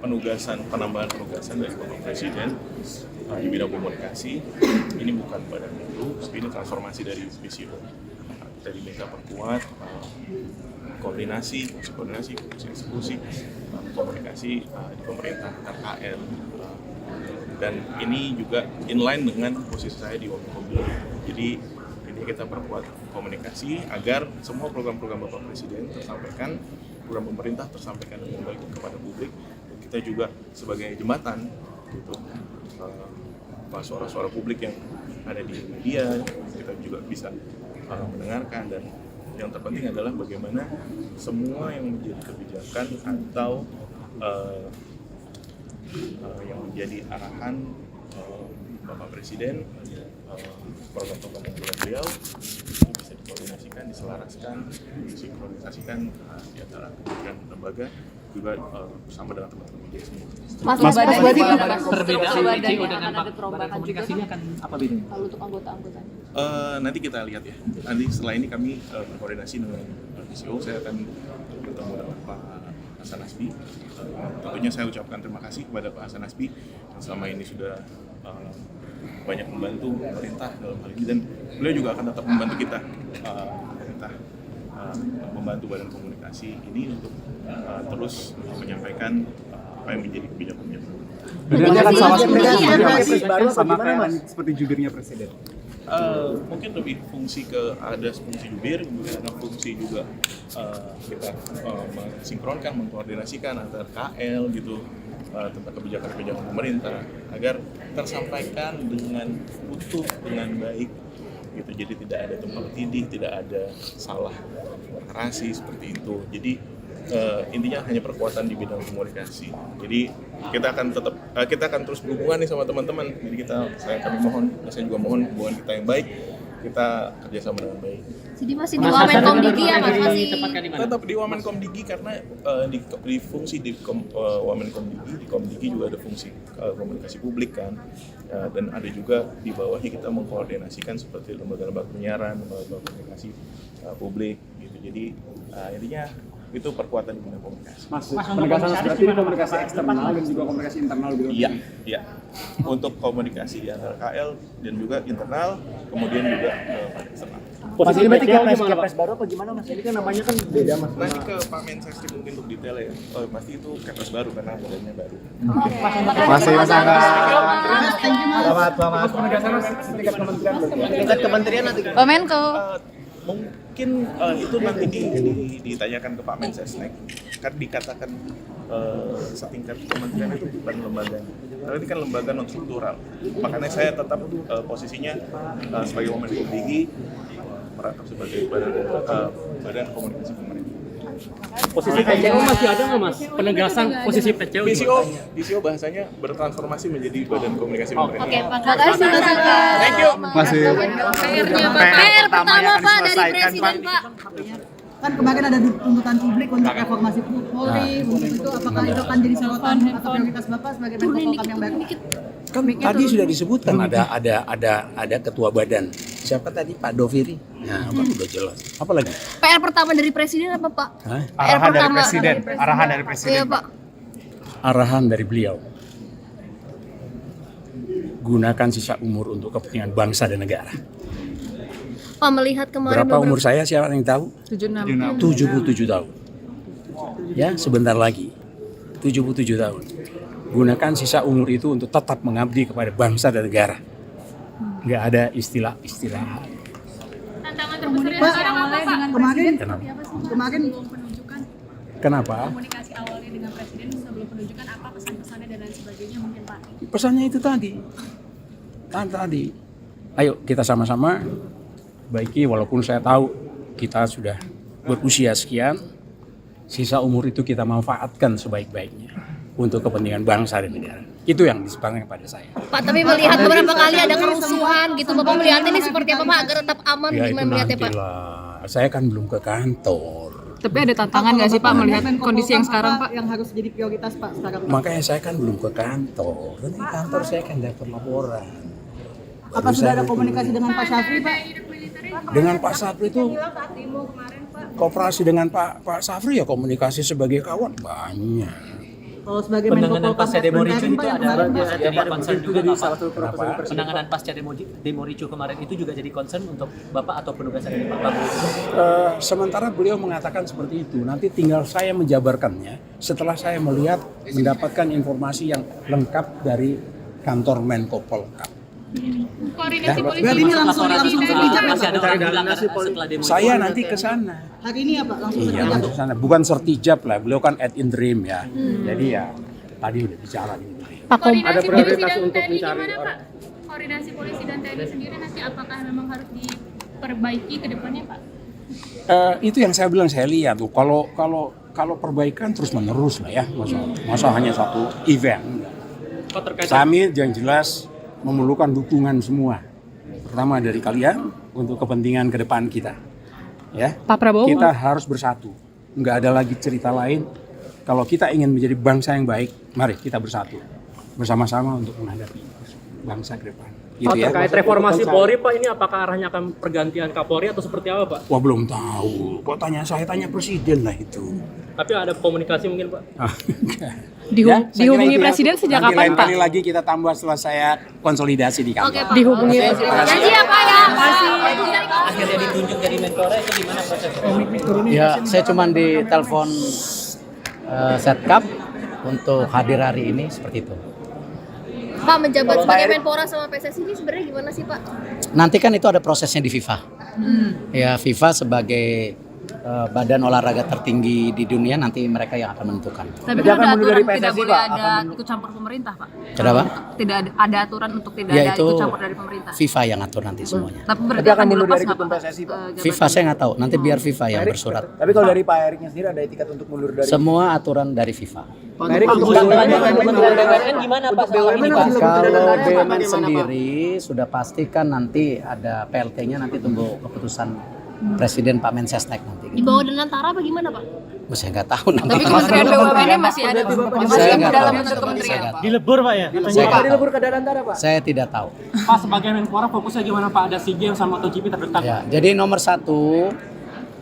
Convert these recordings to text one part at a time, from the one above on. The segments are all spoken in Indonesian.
penambahan penugasan dari Bapak Presiden di bidang komunikasi. Ini bukan badan baru, ini transformasi dari PCO. Kita diminta perkuat koordinasi, fungsi eksekusi, komunikasi di pemerintah RKL. Dan ini juga inline dengan posisi saya di Wamenkom. Jadi ini kita perkuat komunikasi agar semua program-program Bapak Presiden tersampaikan, program pemerintah tersampaikan dengan baik kepada publik. Dan kita juga sebagai jembatan gitu, suara-suara publik yang ada di media kita juga bisa mendengarkan. Dan yang terpenting adalah bagaimana semua yang menjadi kebijakan atau yang menjadi arahan Bapak Presiden, program-program unggulan beliau bisa dikoordinasikan, diselaraskan, disinkronisasikan di antara kementerian lembaga juga bersama dengan teman-teman media semua. Mas berarti perbedaan PCO dengan badan komunikasinya akan apa bedanya? Kalau untuk anggota-anggotanya? Nanti kita lihat ya. Nanti setelah ini kami berkoordinasi dengan PCO, saya akan bertemu dengan Pak Hasan Nasbi. Tentunya saya ucapkan terima kasih kepada Pak Hasan Nasbi yang selama ini sudah banyak membantu pemerintah dalam hal ini, dan beliau juga akan tetap membantu kita, membantu badan komunikasi ini untuk terus menyampaikan apa yang menjadi kebijakannya. Bedanya kan sama seperti jubirnya presiden. Mungkin lebih fungsi ada fungsi jubir, kemudian ada fungsi juga kita mensinkronkan, mengkoordinasikan antar KL gitu tentang kebijakan-kebijakan pemerintah agar tersampaikan dengan utuh, dengan baik gitu. Jadi tidak ada tumpang tindih, tidak ada salah narasi seperti itu. Jadi intinya hanya perkuatan di bidang komunikasi. Jadi kita akan terus berhubungan nih sama teman-teman. Jadi kami mohon, saya juga mohon hubungan kita yang baik, kita kerjasama dengan baik. Jadi masih di Wamenkom Digi ya Mas? Masih tetap di Wamenkom Digi karena di fungsi di Wamenkom Digi, di Komdigi juga ada fungsi komunikasi publik kan, dan ada juga di bawahnya kita mengkoordinasikan seperti lembaga-lembaga penyiaran, lembaga komunikasi publik gitu. Jadi intinya itu perkuatan di bidang komunikasi. Mas, penegasan berarti ini komunikasi eksternal dan juga komunikasi internal gitu. Iya. Untuk komunikasi di antara KL dan juga internal, kemudian juga eksternal. Posisi ini berarti Kepres baru apa gimana Mas? Ini kan namanya kan beda Mas. Nanti ke Pak Mensesnek mungkin untuk detail ya. Pasti itu Kepres baru karena badannya baru. Masih Mas Angga. Selamat. Penegasan setingkat kementerian berarti. Tingkat kementerian nanti. Wamenko. Mungkin itu nanti ditanyakan ke Pak Mensesnek. Kan dikatakan setingkat kementerian itu bukan lembaga. Karena ini kan lembaga non struktural. Makanya saya tetap posisinya sebagai Wamenkom Digi merangkap sebagai badan komunikasi pemerintah. Posisi PCO masih ada nggak Mas? Penegasan posisi PCO? PCO bahasanya bertransformasi menjadi badan komunikasi pemerintah. Oke, Pak. Makasih Mas Angga. Thank you. Masih. PR pertama Pak dari Presiden Pak. Kan kemarin ada tuntutan publik untuk reformasi Polri, untuk itu apakah itu akan jadi sorotan atau prioritas Bapak sebagai Menko Polhukam yang baru? Kan tadi sudah disebutkan ada ketua badan. Siapa tadi? Pak Doviri. Nah, udah jelas. Apa lagi? PR pertama dari Presiden apa Pak? Arahan dari presiden. Arahan dari presiden. Iya Pak. Arahan dari beliau. Gunakan sisa umur untuk kepentingan bangsa dan negara. Pak melihat kemarin Berapa umur saya? Siapa yang tahu? 76. 77 tahun. Ya, sebentar lagi. 77 tahun. Gunakan sisa umur itu untuk tetap mengabdi kepada bangsa dan negara. Nggak ada istilah-istilah. Tantangan terbesarnya sekarang apa Pak? Kemarin Kenapa? Komunikasi awalnya dengan Presiden sebelum penunjukan apa pesan-pesannya dan lain sebagainya mungkin Pak? Pesannya itu tadi. Ayo kita sama-sama baiki, walaupun saya tahu kita sudah berusia sekian, sisa umur itu kita manfaatkan sebaik-baiknya untuk kepentingan bangsa dan negara. Itu yang disepakati pada saya. Pak, tapi melihat beberapa kali ada kerusuhan gitu, Bapak melihat ini seperti apa Pak agar tetap aman Ya itu gimana melihatnya Pak? nantilah. Saya kan belum ke kantor. Tapi ada tantangan nggak sih Pak melihat kondisi yang sekarang Pak? yang harus jadi prioritas Pak sekarang? Makanya saya kan belum ke kantor. Nanti kantor saya kan dapat laporan. Apa sudah ada komunikasi dengan Pak Syafri Pak? Dengan Pak Syafri itu kooperasi dengan Pak Syafri ya komunikasi sebagai kawan banyak. Kalau sebagai Menko penanganan Polhukam pasca demo ricu FPN, itu Pak, yang ada kemarin, Pak. jadi concern juga nggak Pak? Kenapa? Penanganan pasca demo ricu kemarin itu juga jadi concern untuk Bapak atau penugasan dari Pak Prabowo? Sementara beliau mengatakan seperti itu, nanti tinggal saya menjabarkannya setelah saya mendapatkan informasi yang lengkap dari kantor Menko Polhukam. Koordinasi polisi. Berarti ini langsung sertijab ya, Masih ada Pak? orang bilang setelah demo Saya itu. nanti ke sana. Hari ini ya Pak, langsung Iya, sertijab. langsung ke sana. Bukan sertijab lah, beliau kan ad interim ya. Jadi ya tadi udah bicara gitu. Ada prioritas untuk mencari gimana, orang. Pak? Koordinasi polisi dan TNI sendiri nanti apakah memang harus diperbaiki ke depannya, Pak? Itu yang saya bilang, saya lihat tuh kalau perbaikan terus menerus lah ya, masa hanya satu event. Pak, terkait Kami yang jelas memerlukan dukungan semua, pertama dari kalian untuk kepentingan ke depan kita. Ya, Pak Prabowo. kita harus bersatu, nggak ada lagi cerita lain. Kalau kita ingin menjadi bangsa yang baik, mari kita bersatu bersama-sama untuk menghadapi bangsa ke depan. Gitu Pak, ya. terkait reformasi Polri, Pak, ini apakah arahnya akan pergantian Kapolri atau seperti apa, Pak? Wah, belum tahu. Kok tanya saya, tanya presiden lah itu. Tapi ada komunikasi mungkin, Pak? Ya, saya kira dihubungi itu ya. presiden sejak Nanti kapan, lain Pak? kali lagi kita tambah setelah saya konsolidasi di kantor. Oke, Pak. Dihubungi presiden. Janji ya, Pak ya. Akhirnya ditunjuk jadi Menpora itu gimana prosesnya? Ya, saya cuma ditelepon Setkap untuk hadir hari ini seperti itu. Pak, menjabat sebagai Menpora sama PSSI ini sebenarnya gimana sih, Pak? Nanti kan itu ada prosesnya di FIFA. Ya, FIFA sebagai badan olahraga tertinggi di dunia, nanti mereka yang akan menentukan. Tapi kan ada aturan tidak boleh ada ikut campur pemerintah, Pak. Kenapa? Tidak ada aturan untuk tidak Ya, ada itu ikut campur dari pemerintah. FIFA yang atur nanti semuanya. Tapi berarti akan dilepas nggak, Pak? FIFA saya nggak tahu, nanti biar FIFA yang bersurat. Tapi kalau dari Pak Eriknya sendiri ada etikat untuk mundur dari Semua aturan dari FIFA. BUMN gimana Pak soal ini Pak? Kalau BUMN sendiri sudah pastikan nanti ada PLT-nya, nanti tunggu keputusan Presiden Pak Mensesnek nanti. Di bawah Danantara apa gimana, Pak? Saya nggak tahu nanti. Tapi Kementerian BUMN masih ada Saya nggak dalam tahu. bentuk kementerian, Pak. Dilebur, Pak ya? Saya nggak tahu. ke Danantara, Pak. Saya tidak tahu. Pak, sebagai Menpora fokusnya gimana, Pak? Ada SEA Games sama MotoGP terdekat. Ya, jadi nomor satu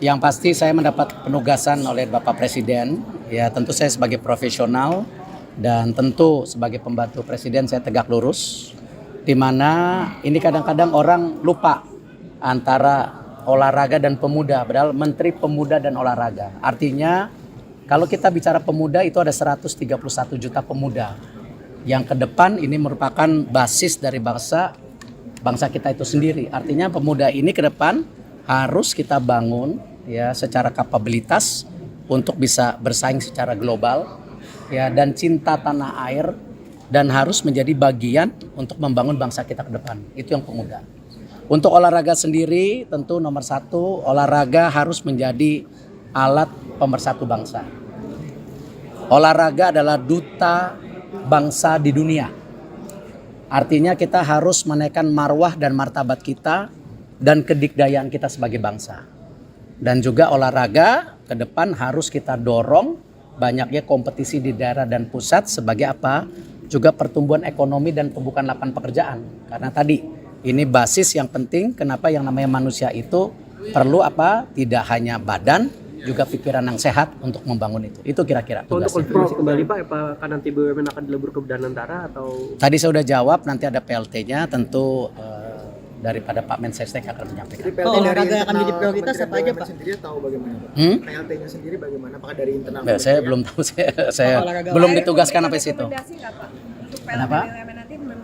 yang pasti saya mendapat penugasan oleh Bapak Presiden. Ya, tentu saya sebagai profesional dan tentu sebagai pembantu Presiden saya tegak lurus. Di mana ini kadang-kadang orang lupa antara olahraga dan pemuda, padahal Menteri Pemuda dan Olahraga. Artinya kalau kita bicara pemuda itu ada 131 juta pemuda yang ke depan ini merupakan basis dari bangsa kita itu sendiri. Artinya pemuda ini ke depan harus kita bangun ya secara kapabilitas untuk bisa bersaing secara global ya, dan cinta tanah air, dan harus menjadi bagian untuk membangun bangsa kita ke depan. Itu yang pemuda. Untuk olahraga sendiri tentu nomor satu, olahraga harus menjadi alat pemersatu bangsa. Olahraga adalah duta bangsa di dunia. Artinya kita harus menaikkan marwah dan martabat kita dan kedikdayaan kita sebagai bangsa. Dan juga olahraga ke depan harus kita dorong banyaknya kompetisi di daerah dan pusat sebagai apa? Juga pertumbuhan ekonomi dan pembukaan lapangan pekerjaan. Karena tadi ini basis yang penting, kenapa yang namanya manusia itu perlu apa? Tidak hanya badan, juga pikiran yang sehat untuk membangun itu. Itu kira-kira Untuk tugasnya. konfirmasi kembali, Pak, apakah nanti BUMN akan dilebur ke Danantara atau? Tadi saya sudah jawab, nanti ada PLT-nya, tentu daripada Pak Mensesnek akan menyampaikan. Kalau olahraga yang akan jadi prioritas apa aja, Pak? Sendiri tahu bagaimana, Pak? PLT-nya sendiri bagaimana? Apakah dari internal? Saya belum tahu, saya belum ditugaskan sampai situ. Kenapa?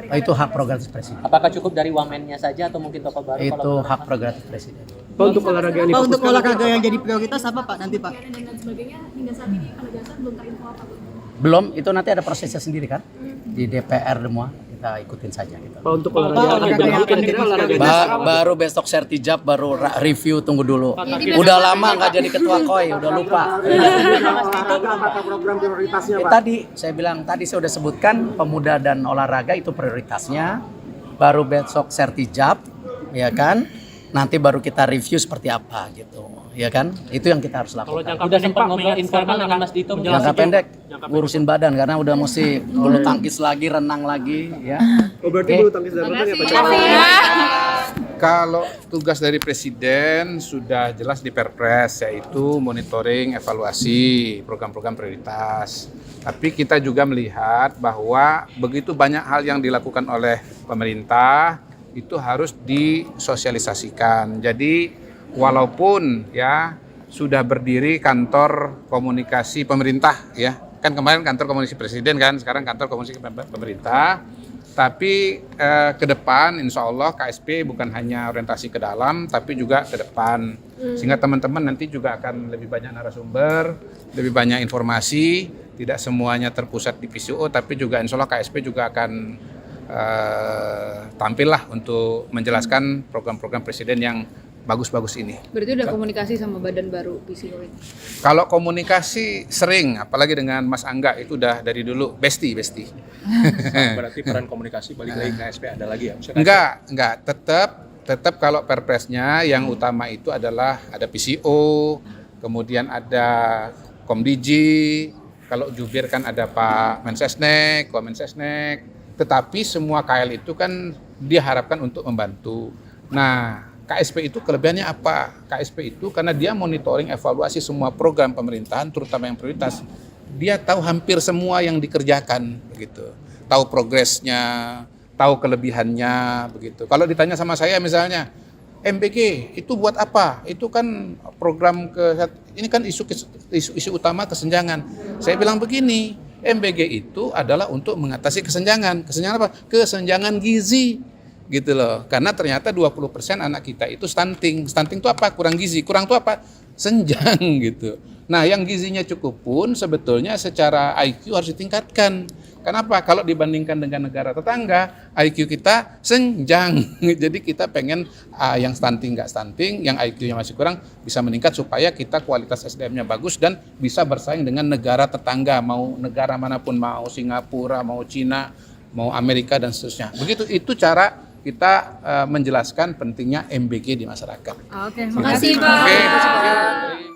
Itu hak prerogatif Presiden. Apakah cukup dari wamennya saja atau mungkin tokoh baru? Itu hak prerogatif Presiden. Pak, untuk olahraga yang Pak, untuk difokuskan, olahraga yang jadi prioritas apa, Pak, nanti, Pak? Dan lain sebagainya hingga saat ini penegasan belum terinfo apa, Pak? Belum, itu nanti ada prosesnya sendiri kan? Di DPR semua, kita ikutin saja gitu. Pak, untuk olahraga yang kira-kira olahraga Baru besok sertijab, baru review, tunggu dulu. Udah lama nggak jadi ketua KOI, udah lupa. Program prioritasnya, Pak. Tadi saya bilang, tadi saya udah sebutkan pemuda dan olahraga itu prioritasnya. Baru besok sertijab, ya kan? Nanti baru kita review seperti apa gitu, ya kan? Itu yang kita harus Kalau lakukan. jangka Udah pendek, sempat Pak, ngobrol informal dengan Mas Dito Jangka pendek, ngurusin badan karena udah mesti bulu tangkis lagi, renang lagi, ya. Oh, berarti Oke. bulu tangkis dan renang ya, Pak? Terima kasih ya. Kalau tugas dari Presiden sudah jelas di Perpres, yaitu monitoring, evaluasi program-program prioritas. Tapi kita juga melihat bahwa begitu banyak hal yang dilakukan oleh pemerintah, itu harus disosialisasikan. Jadi walaupun ya sudah berdiri kantor komunikasi pemerintah, ya kan kemarin kantor komunikasi Presiden kan, sekarang kantor komunikasi pemerintah. Tapi ke depan insya Allah KSP bukan hanya orientasi ke dalam, tapi juga ke depan. Sehingga teman-teman nanti juga akan lebih banyak narasumber, lebih banyak informasi, tidak semuanya terpusat di PCO, tapi juga insya Allah KSP juga akan tampil lah untuk menjelaskan program-program Presiden yang bagus-bagus ini. Berarti udah komunikasi sama badan baru PCO ini? Kalau komunikasi sering, apalagi dengan Mas Angga itu udah dari dulu besti. Berarti peran komunikasi balik lagi ke KSP ada lagi ya? Enggak, tetap kalau Perpresnya yang utama itu adalah ada PCO, kemudian ada Komdigi, kalau jubir kan ada Pak Mensesnek, Komensesnek, tetapi semua KL itu kan diharapkan untuk membantu. Nah, KSP itu kelebihannya apa? KSP itu karena dia monitoring evaluasi semua program pemerintahan, terutama yang prioritas. Dia tahu hampir semua yang dikerjakan, begitu. Tahu progresnya, tahu kelebihannya, begitu. Kalau ditanya sama saya misalnya, MBG itu buat apa? Itu kan program ini kan isu utama kesenjangan. Saya bilang begini, MBG itu adalah untuk mengatasi kesenjangan. Kesenjangan apa? Kesenjangan gizi. Gitu loh, karena ternyata 20% anak kita itu stunting. Stunting itu apa? Kurang gizi. Kurang itu apa? Senjang gitu. Nah, yang gizinya cukup pun sebetulnya secara IQ harus ditingkatkan. Kenapa? Kalau dibandingkan dengan negara tetangga, IQ kita senjang. Jadi kita pengen yang stunting nggak stunting, yang IQ-nya masih kurang bisa meningkat supaya kita kualitas SDM-nya bagus dan bisa bersaing dengan negara tetangga, mau negara manapun, mau Singapura, mau Cina, mau Amerika dan seterusnya. Begitu itu cara kita menjelaskan pentingnya MBG di masyarakat. Oke, makasih Pak. Oke.